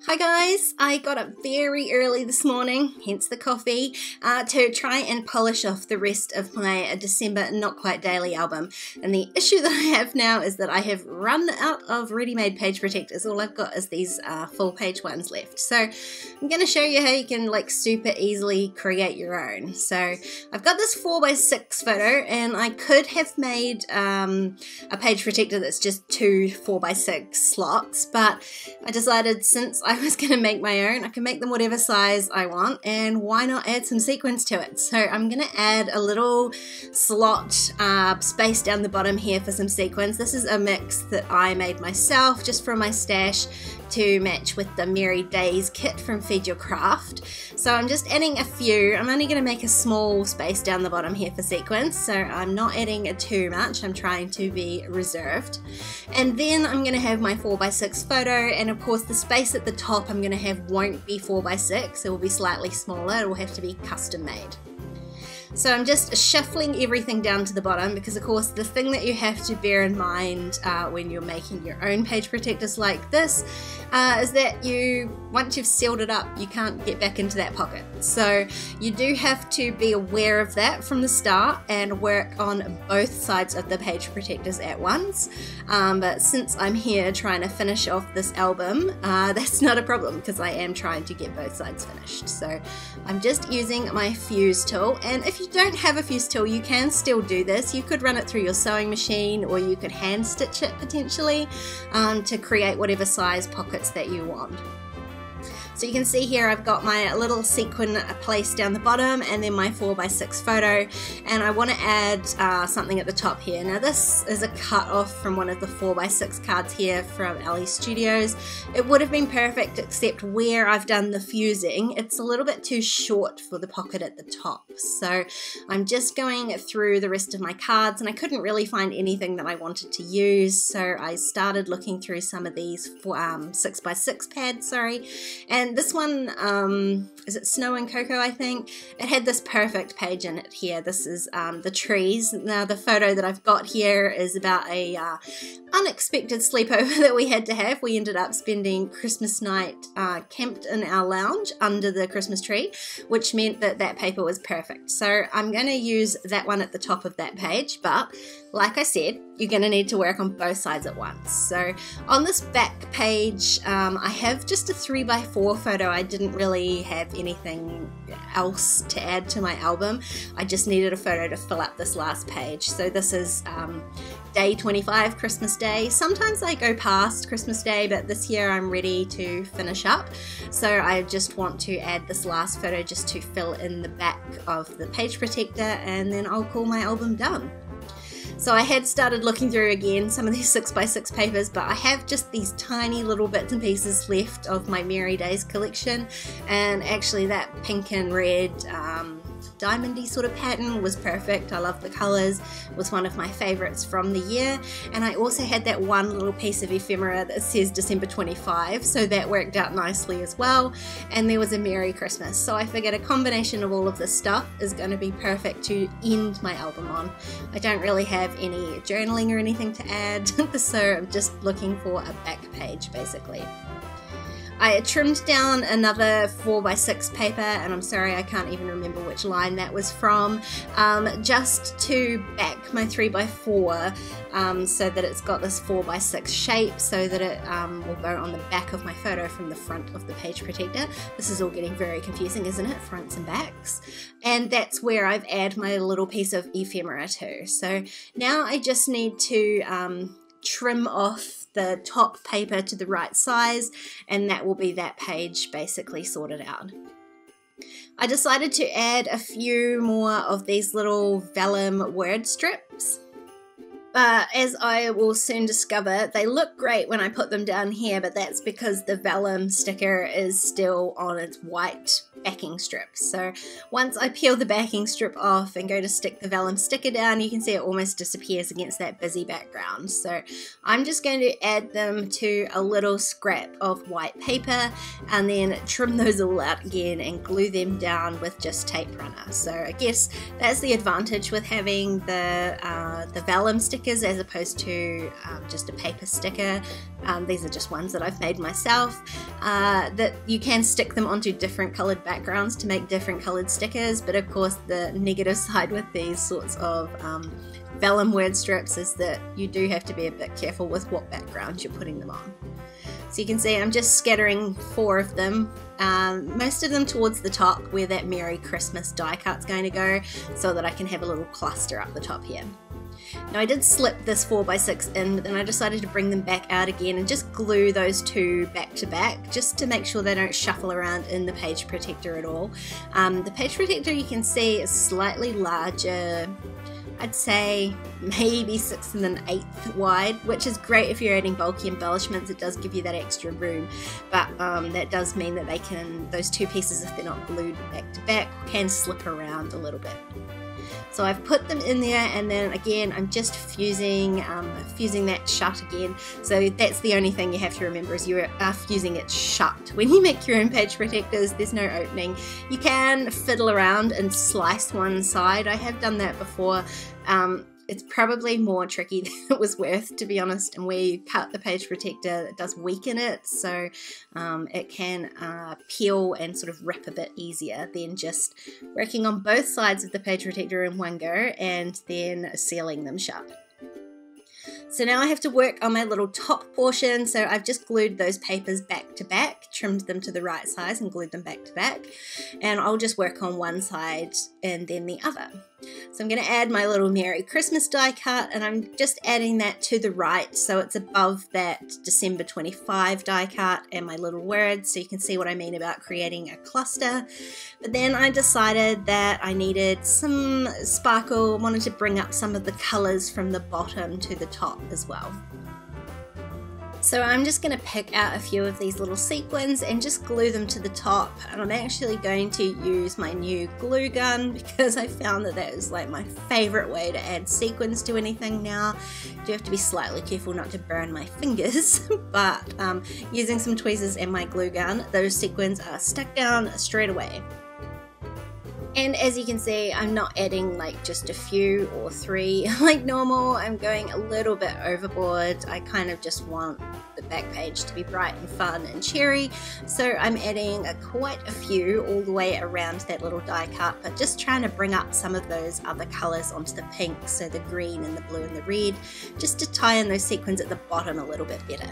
Hi guys, I got up very early this morning, hence the coffee, to try and polish off the rest of my December Not Quite Daily album. And the issue that I have now is that I have run out of ready-made page protectors. All I've got is these full page ones left. So I'm going to show you how you can super easily create your own. So I've got this 4x6 photo, and I could have made a page protector that's just two 4x6 slots, but I decided since I was going to make my own, I can make them whatever size I want, and why not add some sequins to it. So I'm going to add a little slot space down the bottom here for some sequins. This is a mix that I made myself just from my stash to match with the Merry Days kit from Feed Your Craft. So I'm just adding a few. I'm only going to make a small space down the bottom here for sequins, so I'm not adding too much. I'm trying to be reserved. And then I'm going to have my 4x6 photo, and of course the space at the top I'm going to have won't be 4x6, it will be slightly smaller, it will have to be custom made. So I'm just shuffling everything down to the bottom, because of course the thing that you have to bear in mind when you're making your own page protectors like this is that once you've sealed it up, you can't get back into that pocket. So you do have to be aware of that from the start and work on both sides of the page protectors at once. But since I'm here trying to finish off this album, that's not a problem, because I am trying to get both sides finished. So I'm just using my fuse tool, and if you don't have a fuse tool, you can still do this. You could run it through your sewing machine, or you could hand stitch it potentially to create whatever size pockets that you want. So you can see here I've got my little sequin placed down the bottom, and then my 4x6 photo, and I want to add something at the top here. Now this is a cut off from one of the 4x6 cards here from Ali Studios. It would have been perfect, except where I've done the fusing, it's a little bit too short for the pocket at the top. So I'm just going through the rest of my cards, and I couldn't really find anything that I wanted to use, so I started looking through some of these 6x6 pads, and this one, is it Snow and Cocoa, I think? It had this perfect page in it here. This is the trees. Now the photo that I've got here is about a unexpected sleepover that we had to have. We ended up spending Christmas night camped in our lounge under the Christmas tree, which meant that that paper was perfect. So I'm going to use that one at the top of that page, but like I said, you're going to need to work on both sides at once. So on this back page, I have just a 3x4 photo. I didn't really have anything else to add to my album. I just needed a photo to fill up this last page. So this is day 25, Christmas Day. Sometimes I go past Christmas Day, but this year I'm ready to finish up. So I just want to add this last photo just to fill in the back of the page protector, and then I'll call my album done. So I had started looking through again some of these 6x6 papers, but I have just these tiny little bits and pieces left of my Merry Days collection, and actually that pink and red diamondy sort of pattern was perfect. I love the colours. It was one of my favourites from the year, and I also had that one little piece of ephemera that says December 25, so that worked out nicely as well, and there was a Merry Christmas. So I figured a combination of all of this stuff is going to be perfect to end my album on. I don't really have any journaling or anything to add, so I'm just looking for a back page basically. I trimmed down another 4x6 paper, and I'm sorry I can't even remember which line that was from, just to back my 3x4 so that it's got this 4x6 shape, so that it will go on the back of my photo from the front of the page protector. This is all getting very confusing, isn't it? Fronts and backs. And that's where I've added my little piece of ephemera too. So now I just need to trim off the top paper to the right size, and that will be that page basically sorted out. I decided to add a few more of these little vellum word strips. As I will soon discover, they look great when I put them down here, but that's because the vellum sticker is still on its white backing strip. So once I peel the backing strip off and go to stick the vellum sticker down, you can see it almost disappears against that busy background. So I'm just going to add them to a little scrap of white paper and then trim those all out again and glue them down with just tape runner. So I guess that's the advantage with having the vellum stickers as opposed to just a paper sticker. These are just ones that I've made myself, that you can stick them onto different colored backgrounds to make different colored stickers, but of course the negative side with these sorts of vellum word strips is that you do have to be a bit careful with what background you're putting them on. So you can see I'm just scattering 4 of them, most of them towards the top where that Merry Christmas die cut's going to go, so that I can have a little cluster up the top here. Now I did slip this 4x6 in, but then I decided to bring them back out again and just glue those 2 back to back, just to make sure they don't shuffle around in the page protector at all. The page protector, you can see, is slightly larger. I'd say maybe 1/6 and 1/8 wide, which is great if you're adding bulky embellishments. It does give you that extra room, but that does mean that those 2 pieces, if they're not glued back to back, can slip around a little bit. So I've put them in there, and then again I'm just fusing that shut again. So that's the only thing you have to remember, is you are fusing it shut. When you make your own page protectors, there's no opening. You can fiddle around and slice one side. I have done that before. It's probably more tricky than it was worth, to be honest, and where you cut the page protector, it does weaken it, so it can peel and sort of rip a bit easier than just working on both sides of the page protector in one go and then sealing them shut. So now I have to work on my little top portion, so I've just glued those papers back to back, trimmed them to the right size and glued them back to back, and I'll just work on one side and then the other. So I'm going to add my little Merry Christmas die cut, and I'm just adding that to the right so it's above that December 25 die cut and my little words, so you can see what I mean about creating a cluster. But then I decided that I needed some sparkle, wanted to bring up some of the colours from the bottom to the top as well. So I'm just going to pick out a few of these little sequins and just glue them to the top, and I'm actually going to use my new glue gun because I found that is like my favourite way to add sequins to anything now. You do have to be slightly careful not to burn my fingers, but using some tweezers and my glue gun, those sequins are stuck down straight away. And as you can see, I'm not adding like just a few or 3 like normal. I'm going a little bit overboard. I kind of just want the back page to be bright and fun and cheery. So I'm adding quite a few all the way around that little die cut, but just trying to bring up some of those other colours onto the pink, so the green and the blue and the red, just to tie in those sequins at the bottom a little bit better.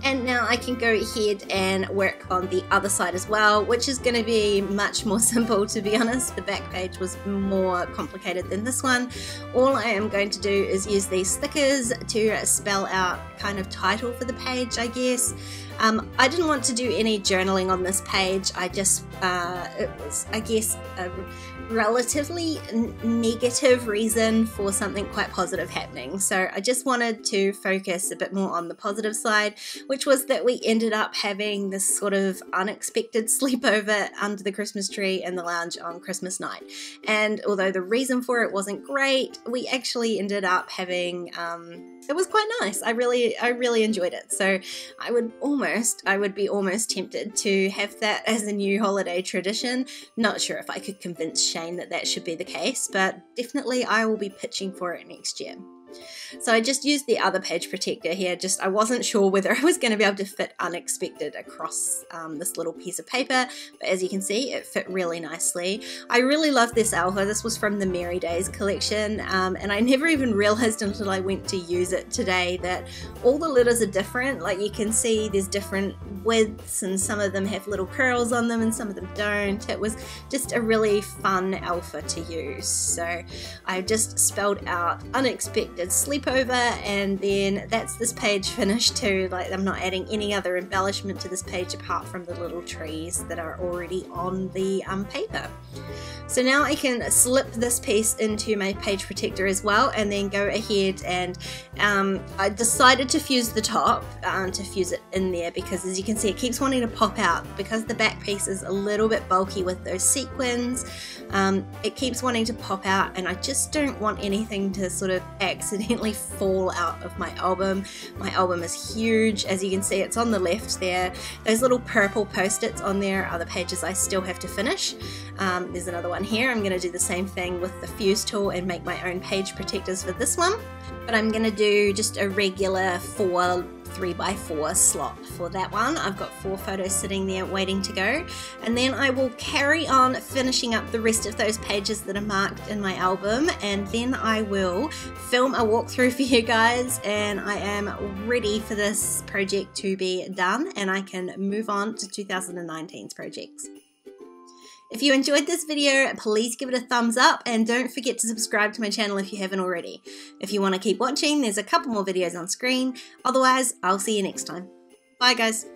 And now I can go ahead and work on the other side as well, which is going to be much more simple, to be honest. The back page was more complicated than this one. All I am going to do is use these stickers to spell out kind of title for the page, I guess. I didn't want to do any journaling on this page. I just, it was, I guess, a relatively negative reason for something quite positive happening. So I just wanted to focus a bit more on the positive side, which was that we ended up having this sort of unexpected sleepover under the Christmas tree in the lounge on Christmas night. And although the reason for it wasn't great, we actually ended up having, it was quite nice. I really enjoyed it. So I would be almost tempted to have that as a new holiday tradition. Not sure if I could convince Shane that that should be the case, but definitely I will be pitching for it next year. So I just used the other page protector here. I wasn't sure whether I was going to be able to fit unexpected across this little piece of paper, but as you can see, it fit really nicely. I really love this alpha. This was from the Merry Days collection, and I never even realized until I went to use it today that all the letters are different. Like you can see there's different widths, and some of them have little curls on them and some of them don't. It was just a really fun alpha to use. So I just spelled out unexpected did sleepover, and then that's this page finished too. Like, I'm not adding any other embellishment to this page apart from the little trees that are already on the paper. So now I can slip this piece into my page protector as well, and then go ahead and I decided to fuse the top, to fuse it in there, because as you can see it keeps wanting to pop out because the back piece is a little bit bulky with those sequins. It keeps wanting to pop out, and I just don't want anything to sort of accidentally fall out of my album. My album is huge, as you can see it's on the left there. Those little purple post-its on there are the pages I still have to finish. There's another one here. I'm going to do the same thing with the fuse tool and make my own page protectors for this one, but I'm going to do just a regular 3x4 slot for that one. I've got 4 photos sitting there waiting to go, and then I will carry on finishing up the rest of those pages that are marked in my album, and then I will film a walkthrough for you guys, and I am ready for this project to be done and I can move on to 2019's projects. If you enjoyed this video, please give it a thumbs up, and don't forget to subscribe to my channel if you haven't already. If you want to keep watching, there's a couple more videos on screen. Otherwise, I'll see you next time. Bye guys.